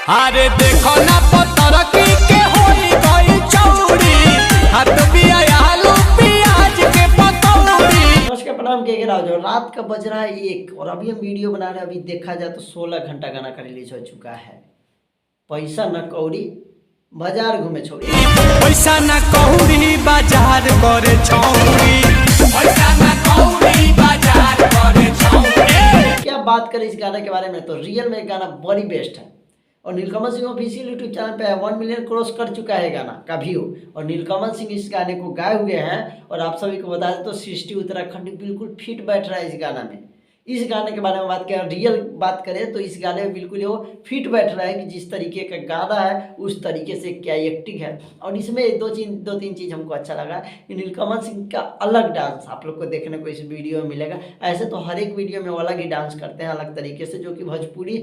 अरे देखो ना पतरकी के होई गई चौड़ी, हाथ बिया आलू प्याज के पकौड़ी। नमस्कार प्रणाम के जो रात का बज रहा है 1 और अभी हम वीडियो बना रहे हैं। अभी देखा जाए तो 16 घंटा गाना का रिलीज हो चुका है। पैसा न कौड़ी बाजार घूमे छोड़ी, पैसा न कौड़ी बाजार करे छौड़ी, पैसा न कौड़ी बाजार करे छौड़ी। क्या बात करें इस गाने के बारे में, तो रियल में गाना बड़ी बेस्ट है। और नीलकमल सिंह ऑफिशियल यूट्यूब चैनल पे 1 मिलियन क्रॉस कर चुका है गाना का व्यू। और नीलकमल सिंह इस गाने को गाए हुए हैं। और आप सभी को बता दें तो सृष्टि उत्तराखंड बिल्कुल फिट बैठ रहा है इस गाना में। इस गाने के बारे में बात करें, रियल बात करें तो इस गाने में बिल्कुल वो फिट बैठ रहा है कि जिस तरीके का गाना है उस तरीके से क्या एक्टिंग है। और इसमें दो तीन चीज़ हमको अच्छा लगा कि नीलकमल सिंह का अलग डांस आप लोग को देखने को इस वीडियो में मिलेगा। ऐसे तो हर एक वीडियो में वो अलग ही डांस करते हैं अलग तरीके से, जो कि भोजपुरी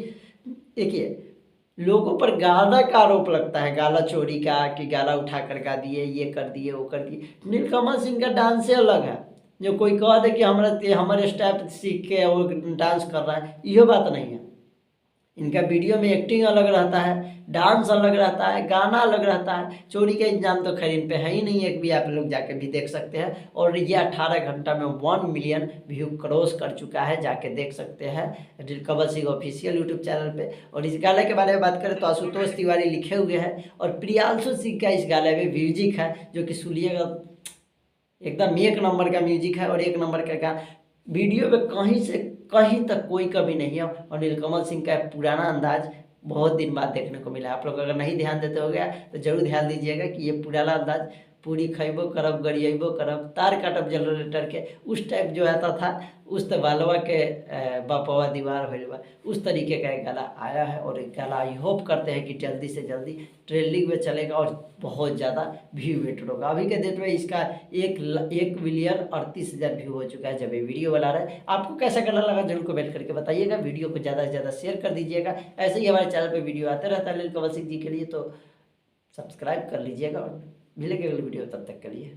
देखिए लोगों पर गाना का आरोप लगता है, गाला चोरी का, कि गाला उठा कर गा दिए, ये कर दिए, वो कर दिए। नीलकमल सिंह का डांस से अलग है। जो कोई कह दे कि हमारे स्टेप सीख के वो डांस कर रहा है, ये बात नहीं है। इनका वीडियो में एक्टिंग अलग रहता है, डांस अलग रहता है, गाना अलग रहता है। चोरी का इंजाम तो खैर इन पे है ही नहीं, एक भी आप लोग जाके भी देख सकते हैं। और ये 18 घंटा में 1 मिलियन व्यू क्रॉस कर चुका है, जाके देख सकते हैं नीलकमल सिंह ऑफिशियल यूट्यूब चैनल पे। और इस गाने के बारे में बात करें तो आशुतोष तिवारी लिखे हुए हैं और प्रियांशु सिंह का इस गाने में म्यूजिक है, जो कि सुनिएगा एकदम 1 नंबर का म्यूजिक है। और 1 नंबर का वीडियो में कहीं से कहीं तक कोई कमी नहीं है। और नीलकमल सिंह का पुराना अंदाज बहुत दिन बाद देखने को मिला। आप लोग अगर नहीं ध्यान देते हो गया तो जरूर ध्यान दीजिएगा कि ये पुराना अंदाज, पूरी खैबो करब गरिएबो करब तार काटब जनरेटर के, उस टाइप जो आता था, उस बालवा के बापवा दीवार होलवा, उस तरीके का एक गाना आया है। और एक गाना आई होप करते हैं कि जल्दी से जल्दी ट्रेंडिंग में चलेगा और बहुत ज़्यादा व्यू वेट होगा। अभी के डेट में इसका 1 मिलियन 38,000 व्यू हो चुका है जब ये वीडियो बना रहा है। आपको कैसा गाना लगा जरूर कमेंट करके बताइएगा। वीडियो को ज़्यादा से ज़्यादा शेयर कर दीजिएगा। ऐसे ही हमारे चैनल पर वीडियो आते रहता है नीलकमल सिंह जी के लिए, तो सब्सक्राइब कर लीजिएगा। और मिलेंगे अगली वीडियो, तब तक के लिए।